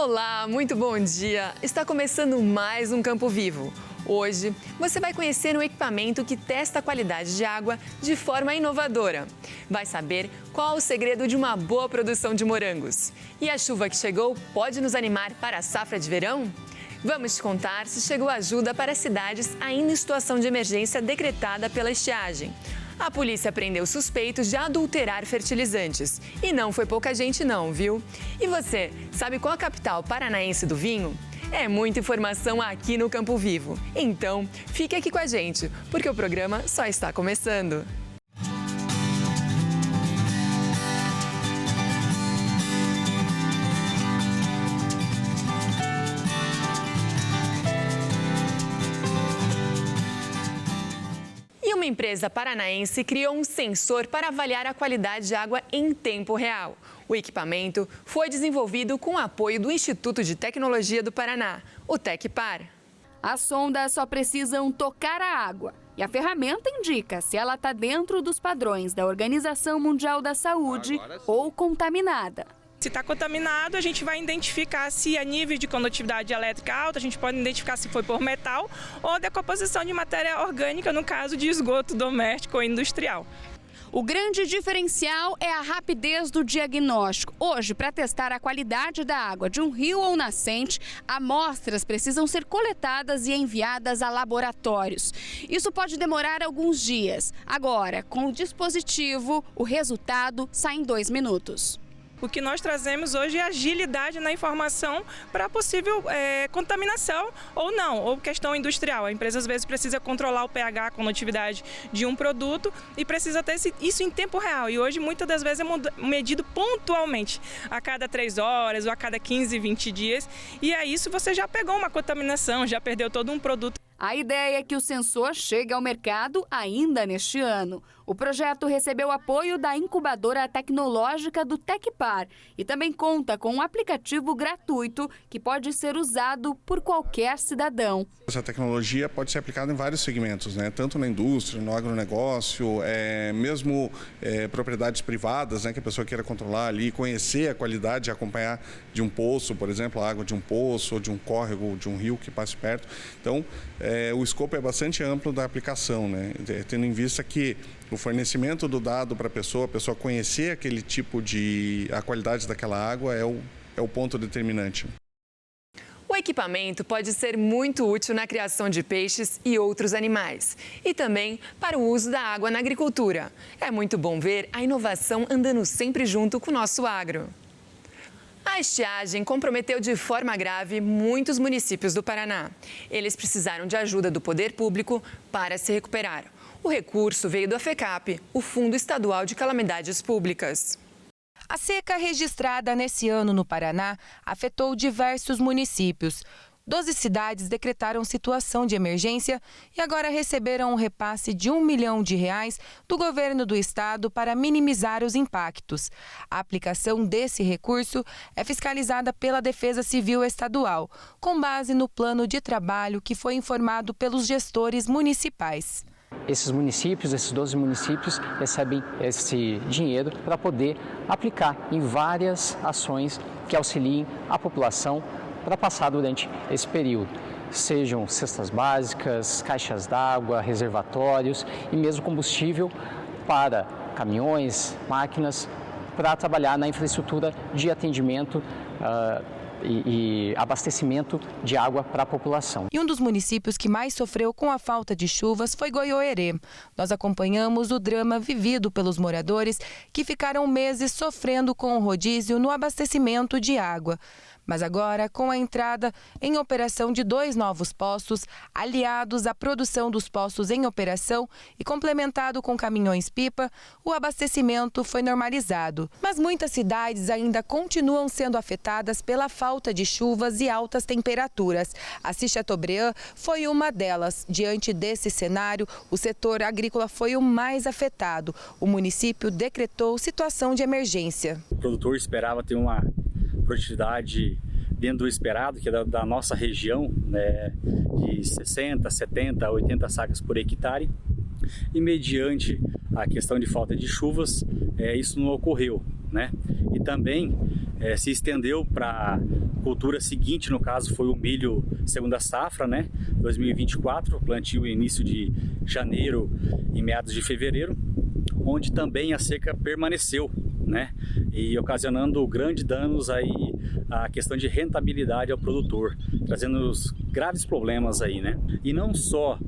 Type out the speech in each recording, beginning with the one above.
Olá, muito bom dia! Está começando mais um Campo Vivo. Hoje, você vai conhecer um equipamento que testa a qualidade de água de forma inovadora. Vai saber qual o segredo de uma boa produção de morangos. E a chuva que chegou pode nos animar para a safra de verão? Vamos te contar se chegou ajuda para cidades ainda em situação de emergência decretada pela estiagem. A polícia prendeu suspeitos de adulterar fertilizantes. E não foi pouca gente não, viu? E você, sabe qual a capital paranaense do vinho? É muita informação aqui no Campo Vivo. Então, fique aqui com a gente, porque o programa só está começando. Uma empresa paranaense criou um sensor para avaliar a qualidade de água em tempo real. O equipamento foi desenvolvido com o apoio do Instituto de Tecnologia do Paraná, o Tecpar. As sondas só precisam tocar a água e a ferramenta indica se ela está dentro dos padrões da Organização Mundial da Saúde ou contaminada. Se está contaminado, a gente vai identificar se a nível de condutividade elétrica alta, a gente pode identificar se foi por metal ou decomposição de matéria orgânica, no caso de esgoto doméstico ou industrial. O grande diferencial é a rapidez do diagnóstico. Hoje, para testar a qualidade da água de um rio ou nascente, amostras precisam ser coletadas e enviadas a laboratórios. Isso pode demorar alguns dias. Agora, com o dispositivo, o resultado sai em 2 minutos. O que nós trazemos hoje é agilidade na informação para possível contaminação ou não, ou questão industrial. A empresa às vezes precisa controlar o pH, a condutividade de um produto e precisa ter isso em tempo real. E hoje muitas das vezes é medido pontualmente, a cada 3 horas ou a cada 15, 20 dias. E é isso, você já pegou uma contaminação, já perdeu todo um produto. A ideia é que o sensor chegue ao mercado ainda neste ano. O projeto recebeu apoio da incubadora tecnológica do Tecpar e também conta com um aplicativo gratuito que pode ser usado por qualquer cidadão. Essa tecnologia pode ser aplicada em vários segmentos, né? Tanto na indústria, no agronegócio, mesmo propriedades privadas, né? Que a pessoa queira controlar ali, conhecer a qualidade e acompanhar de um poço, por exemplo, a água de um poço, ou de um córrego, de um rio que passe perto. Então, o escopo é bastante amplo da aplicação, né? Tendo em vista que o fornecimento do dado para a pessoa conhecer aquele tipo a qualidade daquela água é o ponto determinante. O equipamento pode ser muito útil na criação de peixes e outros animais e também para o uso da água na agricultura. É muito bom ver a inovação andando sempre junto com o nosso agro. A estiagem comprometeu de forma grave muitos municípios do Paraná. Eles precisaram de ajuda do poder público para se recuperar. O recurso veio do FECAP, o Fundo Estadual de Calamidades Públicas. A seca registrada nesse ano no Paraná afetou diversos municípios. 12 cidades decretaram situação de emergência e agora receberam um repasse de R$1 milhão do governo do estado para minimizar os impactos. A aplicação desse recurso é fiscalizada pela Defesa Civil Estadual, com base no plano de trabalho que foi informado pelos gestores municipais. Esses 12 municípios, recebem esse dinheiro para poder aplicar em várias ações que auxiliem a população para passar durante esse período. Sejam cestas básicas, caixas d'água, reservatórios e mesmo combustível para caminhões, máquinas, para trabalhar na infraestrutura de atendimento e abastecimento de água para a população. E um dos municípios que mais sofreu com a falta de chuvas foi Goiôerê. Nós acompanhamos o drama vivido pelos moradores que ficaram meses sofrendo com o rodízio no abastecimento de água. Mas agora, com a entrada em operação de 2 novos poços, aliados à produção dos poços em operação e complementado com caminhões-pipa, o abastecimento foi normalizado. Mas muitas cidades ainda continuam sendo afetadas pela falta de chuvas e altas temperaturas. Assis Chateaubriand foi uma delas. Diante desse cenário, o setor agrícola foi o mais afetado. O município decretou situação de emergência. O produtor esperava ter uma produtividade dentro do esperado, que é da nossa região, né, de 60, 70, 80 sacas por hectare. E mediante a questão de falta de chuvas, isso não ocorreu. né? E também se estendeu para a cultura seguinte, no caso foi o milho segunda safra, né? 2024, plantio início de janeiro e meados de fevereiro, onde também a seca permaneceu, né? E ocasionando grandes danos aí à questão de rentabilidade ao produtor, trazendo graves problemas aí, né? E não só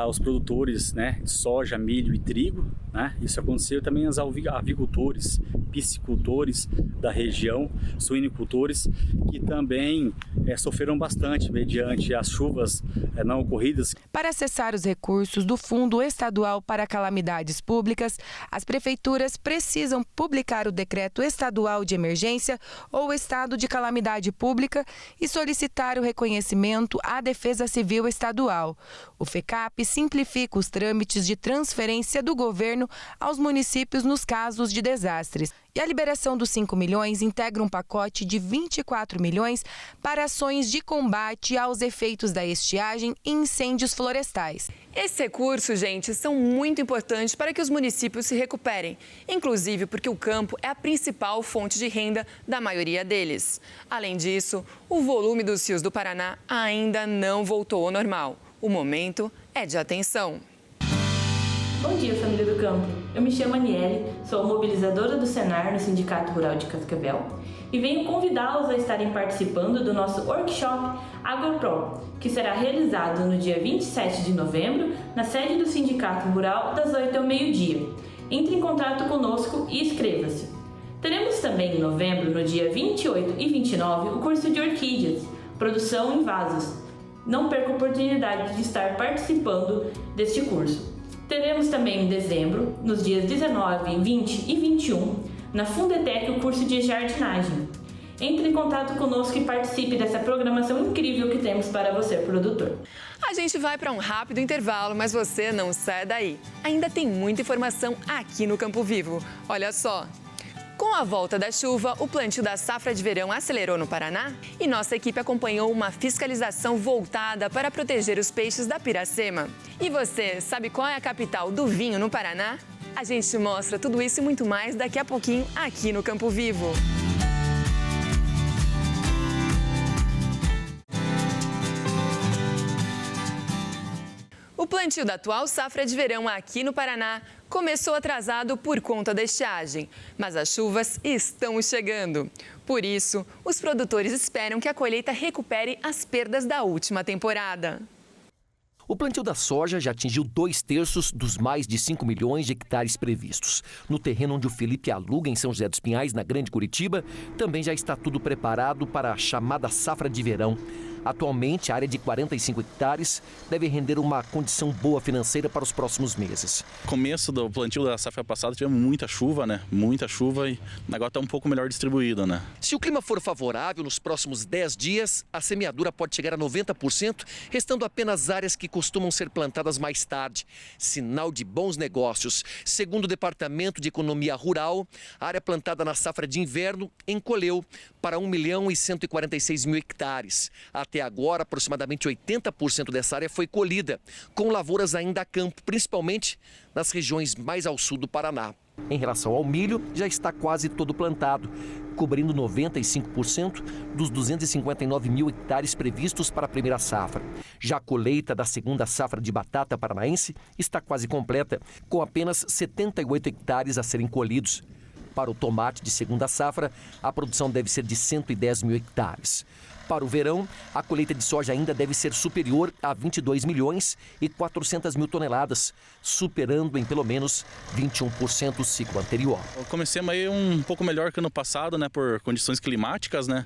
os produtores, né, de soja, milho e trigo, né? Isso aconteceu também aos avicultores, piscicultores da região, suinicultores, que também sofreram bastante mediante as chuvas não ocorridas. Para acessar os recursos do Fundo Estadual para Calamidades Públicas, as prefeituras precisam publicar o Decreto Estadual de Emergência ou Estado de Calamidade Pública e solicitar o reconhecimento à Defesa Civil Estadual. O FECAP simplifica os trâmites de transferência do governo aos municípios nos casos de desastres. E a liberação dos 5 milhões integra um pacote de 24 milhões para ações de combate aos efeitos da estiagem e incêndios florestais. Esses recursos, gente, são muito importantes para que os municípios se recuperem, inclusive porque o campo é a principal fonte de renda da maioria deles. Além disso, o volume dos rios do Paraná ainda não voltou ao normal. O momento é de atenção. Bom dia, família do campo. Eu me chamo Aniele, sou mobilizadora do Senar no Sindicato Rural de Cascavel e venho convidá-los a estarem participando do nosso workshop AgroPro, que será realizado no dia 27 de novembro na sede do Sindicato Rural das 8 ao meio-dia. Entre em contato conosco e inscreva-se. Teremos também em novembro, no dia 28 e 29, o curso de orquídeas, produção em vasos. Não perca a oportunidade de estar participando deste curso. Teremos também em dezembro, nos dias 19, 20 e 21, na Fundetec, o curso de jardinagem. Entre em contato conosco e participe dessa programação incrível que temos para você, produtor. A gente vai para um rápido intervalo, mas você não sai daí. Ainda tem muita informação aqui no Campo Vivo. Olha só. Com a volta da chuva, o plantio da safra de verão acelerou no Paraná e nossa equipe acompanhou uma fiscalização voltada para proteger os peixes da Piracema. E você, sabe qual é a capital do vinho no Paraná? A gente mostra tudo isso e muito mais daqui a pouquinho aqui no Campo Vivo. O plantio da atual safra de verão aqui no Paraná começou atrasado por conta da estiagem, mas as chuvas estão chegando. Por isso, os produtores esperam que a colheita recupere as perdas da última temporada. O plantio da soja já atingiu 2/3 dos mais de 5 milhões de hectares previstos. No terreno onde o Felipe aluga, em São José dos Pinhais, na Grande Curitiba, também já está tudo preparado para a chamada safra de verão. Atualmente, a área de 45 hectares deve render uma condição boa financeira para os próximos meses. Começo do plantio da safra passada tivemos muita chuva, né? Muita chuva e agora está um pouco melhor distribuída, né? Se o clima for favorável, nos próximos 10 dias, a semeadura pode chegar a 90%, restando apenas áreas que costumam ser plantadas mais tarde. Sinal de bons negócios. Segundo o Departamento de Economia Rural, a área plantada na safra de inverno encolheu para 1.146.000 hectares. Até agora, aproximadamente 80% dessa área foi colhida, com lavouras ainda a campo, principalmente nas regiões mais ao sul do Paraná. Em relação ao milho, já está quase todo plantado, cobrindo 95% dos 259.000 hectares previstos para a primeira safra. Já a colheita da segunda safra de batata paranaense está quase completa, com apenas 78 hectares a serem colhidos. Para o tomate de segunda safra, a produção deve ser de 110.000 hectares. Para o verão, a colheita de soja ainda deve ser superior a 22 milhões e 400 mil toneladas, superando em pelo menos 21% o ciclo anterior. Comecemos aí um pouco melhor que ano passado, né, por condições climáticas, né?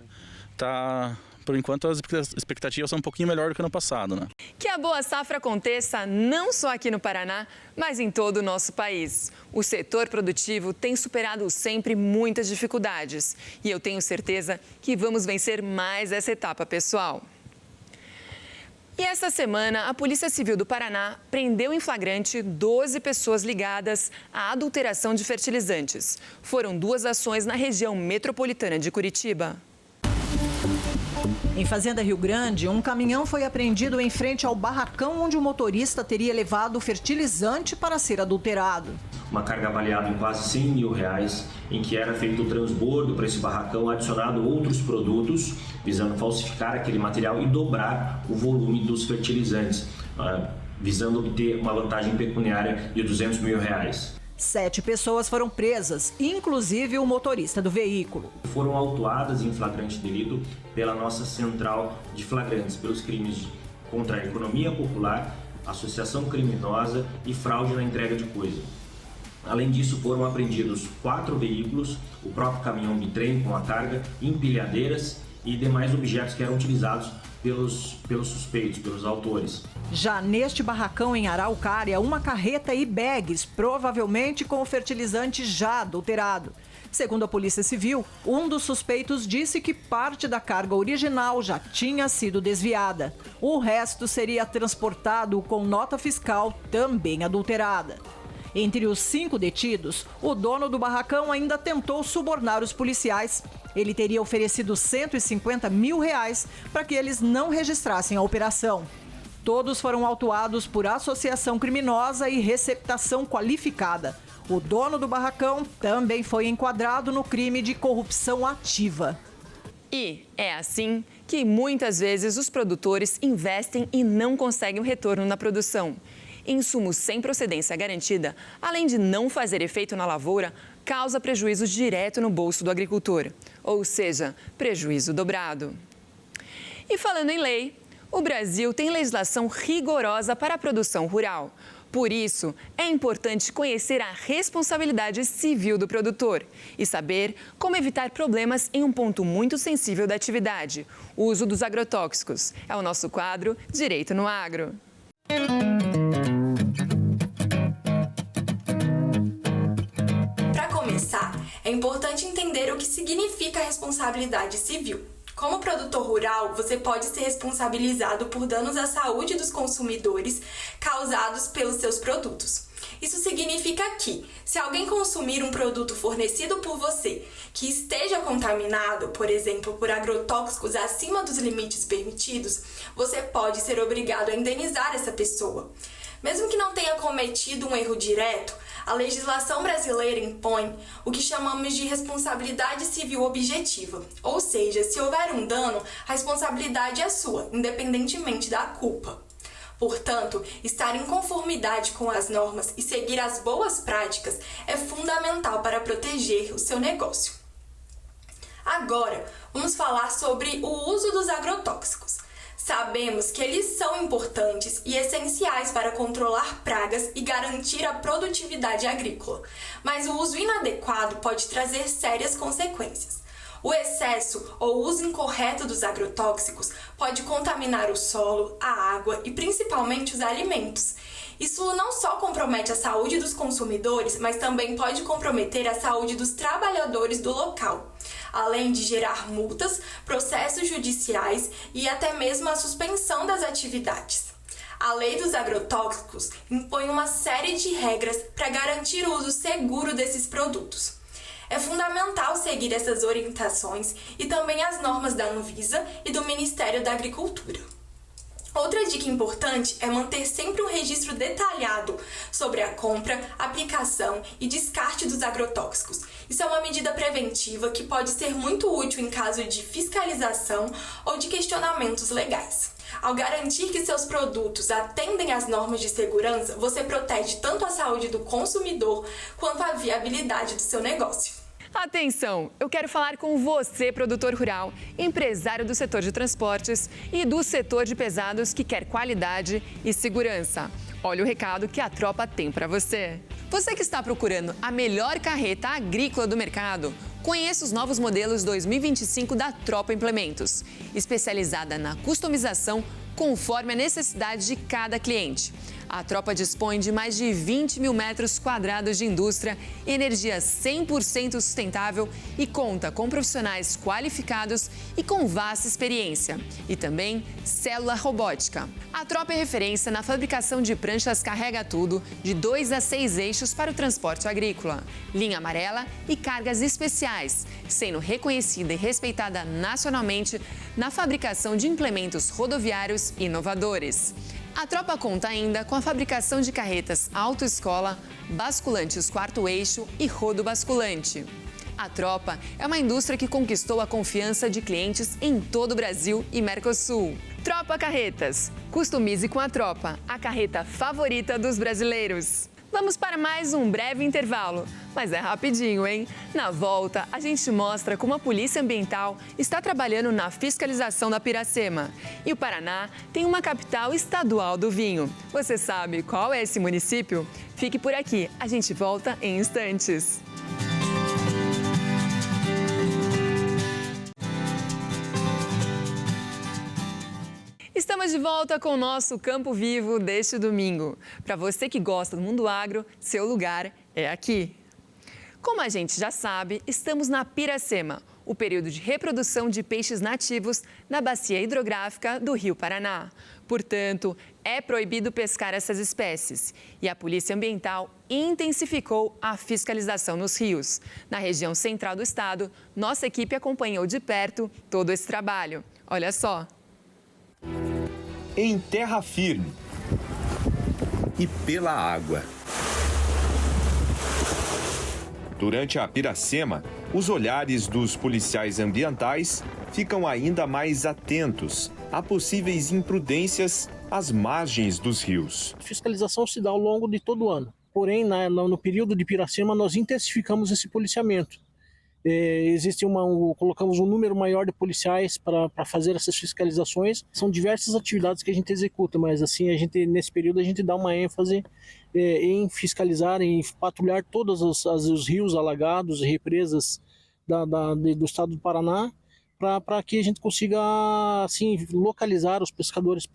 Por enquanto as expectativas são um pouquinho melhor do que ano passado, né? Que a boa safra aconteça não só aqui no Paraná, mas em todo o nosso país. O setor produtivo tem superado sempre muitas dificuldades e eu tenho certeza que vamos vencer mais essa etapa, pessoal. E esta semana, a Polícia Civil do Paraná prendeu em flagrante 12 pessoas ligadas à adulteração de fertilizantes. Foram 2 ações na região metropolitana de Curitiba. Em Fazenda Rio Grande, um caminhão foi apreendido em frente ao barracão onde o motorista teria levado o fertilizante para ser adulterado. uma carga avaliada em quase R$100 mil, em que era feito o transbordo para esse barracão, adicionado outros produtos, visando falsificar aquele material e dobrar o volume dos fertilizantes, visando obter uma vantagem pecuniária de R$200 mil. 7 pessoas foram presas, inclusive o motorista do veículo. Foram autuadas em flagrante delito pela nossa central de flagrantes, pelos crimes contra a economia popular, associação criminosa e fraude na entrega de coisa. Além disso, foram apreendidos 4 veículos, o próprio caminhão bitrem com a carga, empilhadeiras e demais objetos que eram utilizados pelos suspeitos, pelos autores. Já neste barracão em Araucária, uma carreta e bags, provavelmente com o fertilizante já adulterado. Segundo a Polícia Civil, um dos suspeitos disse que parte da carga original já tinha sido desviada. O resto seria transportado com nota fiscal também adulterada. Entre os 5 detidos, o dono do barracão ainda tentou subornar os policiais. Ele teria oferecido R$150 mil para que eles não registrassem a operação. Todos foram autuados por associação criminosa e receptação qualificada. O dono do barracão também foi enquadrado no crime de corrupção ativa. E é assim que muitas vezes os produtores investem e não conseguem o retorno na produção. Insumos sem procedência garantida, além de não fazer efeito na lavoura, causa prejuízo direto no bolso do agricultor, ou seja, prejuízo dobrado. E falando em lei, o Brasil tem legislação rigorosa para a produção rural. Por isso, é importante conhecer a responsabilidade civil do produtor e saber como evitar problemas em um ponto muito sensível da atividade, o uso dos agrotóxicos. É o nosso quadro Direito no Agro. Para começar, é importante entender o que significa responsabilidade civil. Como produtor rural, você pode ser responsabilizado por danos à saúde dos consumidores causados pelos seus produtos. Isso significa que, se alguém consumir um produto fornecido por você que esteja contaminado, por exemplo, por agrotóxicos acima dos limites permitidos, você pode ser obrigado a indenizar essa pessoa. Mesmo que não tenha cometido um erro direto, a legislação brasileira impõe o que chamamos de responsabilidade civil objetiva. Ou seja, se houver um dano, a responsabilidade é sua, independentemente da culpa. Portanto, estar em conformidade com as normas e seguir as boas práticas é fundamental para proteger o seu negócio. Agora, vamos falar sobre o uso dos agrotóxicos. Sabemos que eles são importantes e essenciais para controlar pragas e garantir a produtividade agrícola, mas o uso inadequado pode trazer sérias consequências. O excesso ou uso incorreto dos agrotóxicos pode contaminar o solo, a água e principalmente os alimentos. Isso não só compromete a saúde dos consumidores, mas também pode comprometer a saúde dos trabalhadores do local, além de gerar multas, processos judiciais e até mesmo a suspensão das atividades. A lei dos agrotóxicos impõe uma série de regras para garantir o uso seguro desses produtos. É fundamental seguir essas orientações e também as normas da Anvisa e do Ministério da Agricultura. Outra dica importante é manter sempre um registro detalhado sobre a compra, aplicação e descarte dos agrotóxicos. Isso é uma medida preventiva que pode ser muito útil em caso de fiscalização ou de questionamentos legais. Ao garantir que seus produtos atendem às normas de segurança, você protege tanto a saúde do consumidor quanto a viabilidade do seu negócio. Atenção! Eu quero falar com você, produtor rural, empresário do setor de transportes e do setor de pesados que quer qualidade e segurança. Olha o recado que a Tropa tem para você. Você que está procurando a melhor carreta agrícola do mercado, conheça os novos modelos 2025 da Tropa Implementos, especializada na customização conforme a necessidade de cada cliente. A Tropa dispõe de mais de 20 mil metros quadrados de indústria, energia 100% sustentável e conta com profissionais qualificados e com vasta experiência. E também célula robótica. A Tropa é referência na fabricação de pranchas Carrega Tudo, de 2 a 6 eixos para o transporte agrícola, linha amarela e cargas especiais, sendo reconhecida e respeitada nacionalmente na fabricação de implementos rodoviários inovadores. A tropa conta ainda com a fabricação de carretas autoescola, basculantes quarto eixo e rodo basculante. A tropa é uma indústria que conquistou a confiança de clientes em todo o Brasil e Mercosul. Tropa Carretas. Customize com a tropa, a carreta favorita dos brasileiros. Vamos para mais um breve intervalo, mas é rapidinho, hein? Na volta, a gente mostra como a Polícia Ambiental está trabalhando na fiscalização da Piracema. E o Paraná tem uma capital estadual do vinho. Você sabe qual é esse município? Fique por aqui, a gente volta em instantes. Estamos de volta com o nosso Campo Vivo deste domingo. Para você que gosta do mundo agro, seu lugar é aqui. Como a gente já sabe, estamos na Piracema, o período de reprodução de peixes nativos na bacia hidrográfica do Rio Paraná. Portanto, é proibido pescar essas espécies. E a Polícia Ambiental intensificou a fiscalização nos rios. Na região central do estado, nossa equipe acompanhou de perto todo esse trabalho. Olha só. Em terra firme e pela água. Durante a Piracema, os olhares dos policiais ambientais ficam ainda mais atentos a possíveis imprudências às margens dos rios. A fiscalização se dá ao longo de todo o ano. Porém, no período de Piracema, nós intensificamos esse policiamento. Colocamos um número maior de policiais para fazer essas fiscalizações. São diversas atividades que a gente executa, mas assim, nesse período a gente dá uma ênfase em fiscalizar, em patrulhar todos os rios alagados e represas do estado do Paraná, para que a gente consiga assim, localizar os pescadores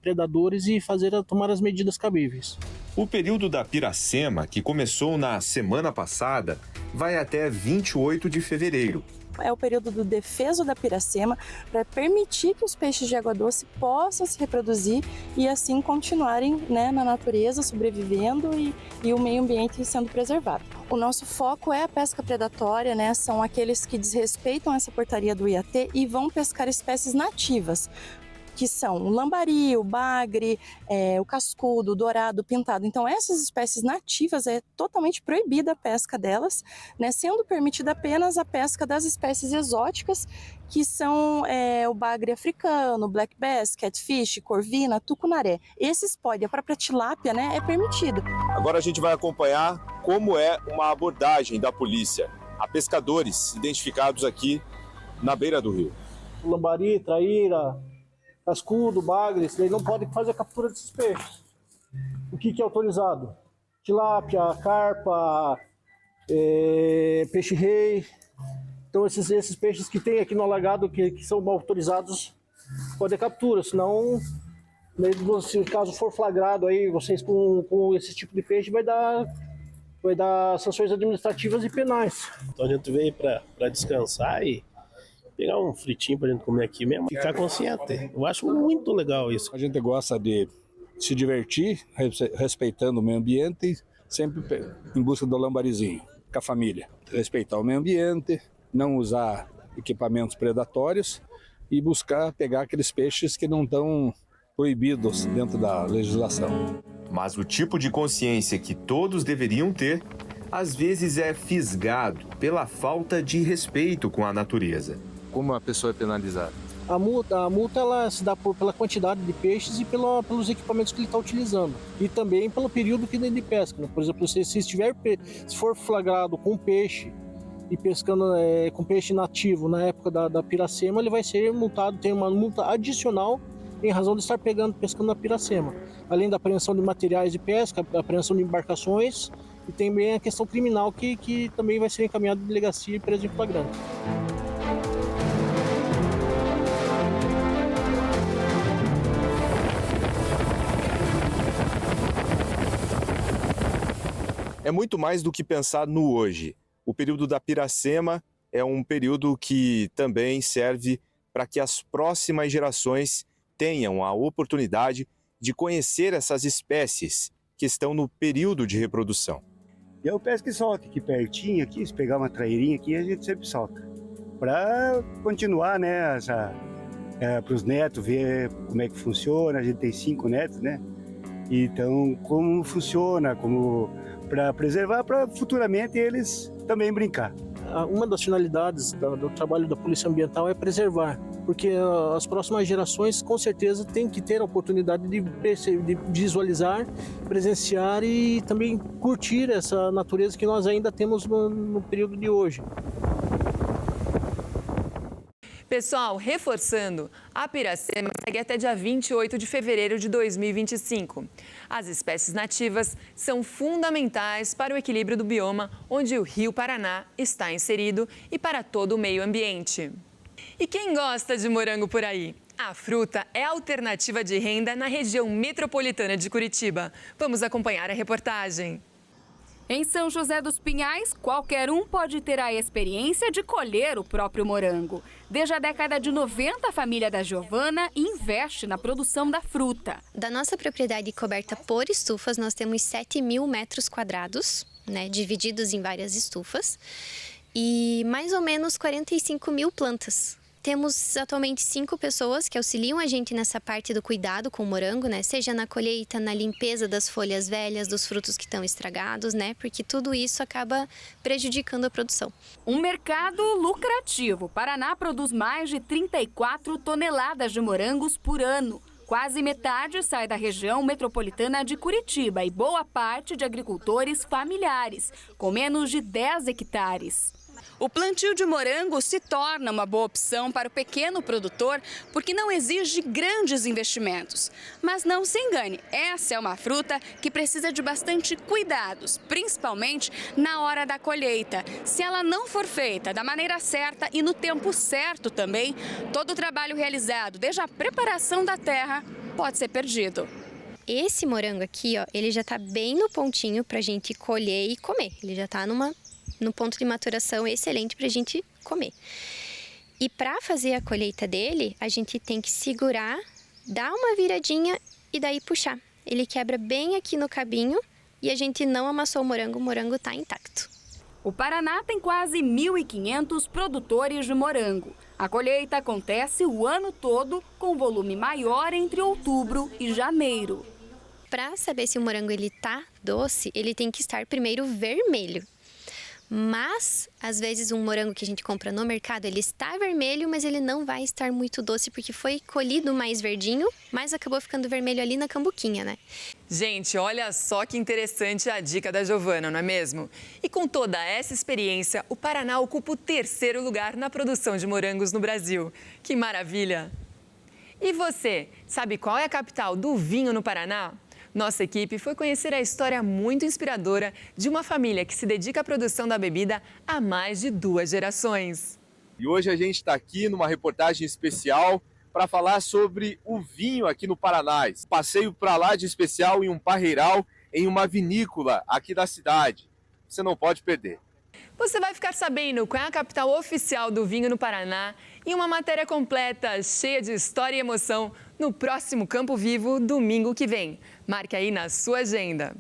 predadores e tomar as medidas cabíveis. O período da Piracema, que começou na semana passada, vai até 28 de fevereiro. É o período do defeso da Piracema para permitir que os peixes de água doce possam se reproduzir e assim continuarem, né, na natureza, sobrevivendo e o meio ambiente sendo preservado. O nosso foco é a pesca predatória, né? São aqueles que desrespeitam essa portaria do IAT e vão pescar espécies nativas, que são o lambari, o bagre, o cascudo, o dourado, o pintado. Então, essas espécies nativas é totalmente proibida a pesca delas, né, sendo permitida apenas a pesca das espécies exóticas, que são o bagre africano, black bass, catfish, corvina, tucunaré. Esses podem, a própria tilápia, né, é permitida. Agora a gente vai acompanhar como é uma abordagem da polícia a pescadores identificados aqui na beira do rio. O lambari, traíra, cascudo, bagre, eles não podem fazer a captura desses peixes. O que é autorizado? Tilápia, carpa, peixe-rei. Então esses peixes que tem aqui no alagado, que são autorizados, podem captura, senão, se caso for flagrado aí, vocês com esse tipo de peixe, vai dar sanções administrativas e penais. Então a gente veio para descansar e pegar um fritinho pra gente comer aqui mesmo, ficar consciente. Eu acho muito legal isso. A gente gosta de se divertir, respeitando o meio ambiente, sempre em busca do lambarizinho, com a família. Respeitar o meio ambiente, não usar equipamentos predatórios e buscar pegar aqueles peixes que não estão proibidos dentro da legislação. Mas o tipo de consciência que todos deveriam ter, às vezes é fisgado pela falta de respeito com a natureza. Como a pessoa é penalizada? A multa ela se dá pela quantidade de peixes e pelos equipamentos que ele está utilizando. E também pelo período que ele de pesca. Né? Por exemplo, se for flagrado com peixe e pescando com peixe nativo na época da Piracema, ele vai ser multado, tem uma multa adicional em razão de estar pescando na Piracema. Além da apreensão de materiais de pesca, a apreensão de embarcações e também a questão criminal que também vai ser encaminhada à delegacia e preso em flagrante. É muito mais do que pensar no hoje. O período da Piracema é um período que também serve para que as próximas gerações tenham a oportunidade de conhecer essas espécies que estão no período de reprodução. Eu pesco e solto aqui pertinho, aqui, se pegar uma trairinha aqui, a gente sempre solta. Para continuar, né, para os netos ver como é que funciona. A gente tem 5 netos, né? Então, como funciona, como para preservar, para futuramente eles também brincar. Uma das finalidades do trabalho da Polícia Ambiental é preservar, porque as próximas gerações com certeza têm que ter a oportunidade de visualizar, presenciar e também curtir essa natureza que nós ainda temos no período de hoje. Pessoal, reforçando, a Piracema segue até dia 28 de fevereiro de 2025. As espécies nativas são fundamentais para o equilíbrio do bioma onde o Rio Paraná está inserido e para todo o meio ambiente. E quem gosta de morango por aí? A fruta é a alternativa de renda na região metropolitana de Curitiba. Vamos acompanhar a reportagem. Em São José dos Pinhais, qualquer um pode ter a experiência de colher o próprio morango. Desde a década de 90, a família da Giovana investe na produção da fruta. Da nossa propriedade coberta por estufas, nós temos 7.000 metros quadrados, divididos em várias estufas, e mais ou menos 45.000 plantas. Temos atualmente 5 pessoas que auxiliam a gente nessa parte do cuidado com o morango, seja na colheita, na limpeza das folhas velhas, dos frutos que estão estragados, porque tudo isso acaba prejudicando a produção. Um mercado lucrativo. Paraná produz mais de 34 toneladas de morangos por ano. Quase metade sai da região metropolitana de Curitiba e boa parte de agricultores familiares, com menos de 10 hectares. O plantio de morango se torna uma boa opção para o pequeno produtor porque não exige grandes investimentos. Mas não se engane, essa é uma fruta que precisa de bastante cuidados, principalmente na hora da colheita. Se ela não for feita da maneira certa e no tempo certo também, todo o trabalho realizado, desde a preparação da terra, pode ser perdido. Esse morango aqui, ele já está bem no pontinho para a gente colher e comer. Ele já está no ponto de maturação excelente para a gente comer. E para fazer a colheita dele, a gente tem que segurar, dar uma viradinha e daí puxar. Ele quebra bem aqui no cabinho e a gente não amassou o morango está intacto. O Paraná tem quase 1.500 produtores de morango. A colheita acontece o ano todo, com volume maior entre outubro e janeiro. Para saber se o morango está doce, ele tem que estar primeiro vermelho. Mas, às vezes, um morango que a gente compra no mercado, ele está vermelho, mas ele não vai estar muito doce, porque foi colhido mais verdinho, mas acabou ficando vermelho ali na cambuquinha, Gente, olha só que interessante a dica da Giovana, não é mesmo? E com toda essa experiência, o Paraná ocupa o 3º lugar na produção de morangos no Brasil. Que maravilha! E você, sabe qual é a capital do vinho no Paraná? Nossa equipe foi conhecer a história muito inspiradora de uma família que se dedica à produção da bebida há mais de 2 gerações. E hoje a gente está aqui numa reportagem especial para falar sobre o vinho aqui no Paraná. Passeio para lá de especial em um parreiral, em uma vinícola aqui da cidade. Você não pode perder. Você vai ficar sabendo qual é a capital oficial do vinho no Paraná e uma matéria completa, cheia de história e emoção, no próximo Campo Vivo, domingo que vem. Marque aí na sua agenda.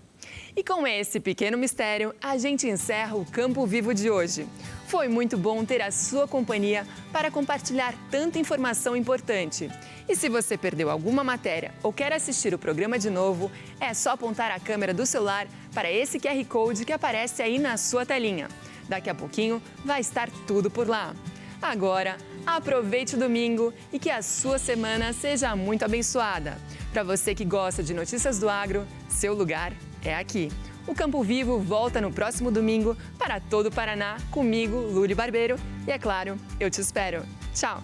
E com esse pequeno mistério, a gente encerra o Campo Vivo de hoje. Foi muito bom ter a sua companhia para compartilhar tanta informação importante. E se você perdeu alguma matéria ou quer assistir o programa de novo, é só apontar a câmera do celular para esse QR Code que aparece aí na sua telinha. Daqui a pouquinho vai estar tudo por lá. Agora, aproveite o domingo e que a sua semana seja muito abençoada. Para você que gosta de notícias do agro, seu lugar é aqui. O Campo Vivo volta no próximo domingo para todo o Paraná, comigo, Lúlia Barbeiro. E é claro, eu te espero. Tchau!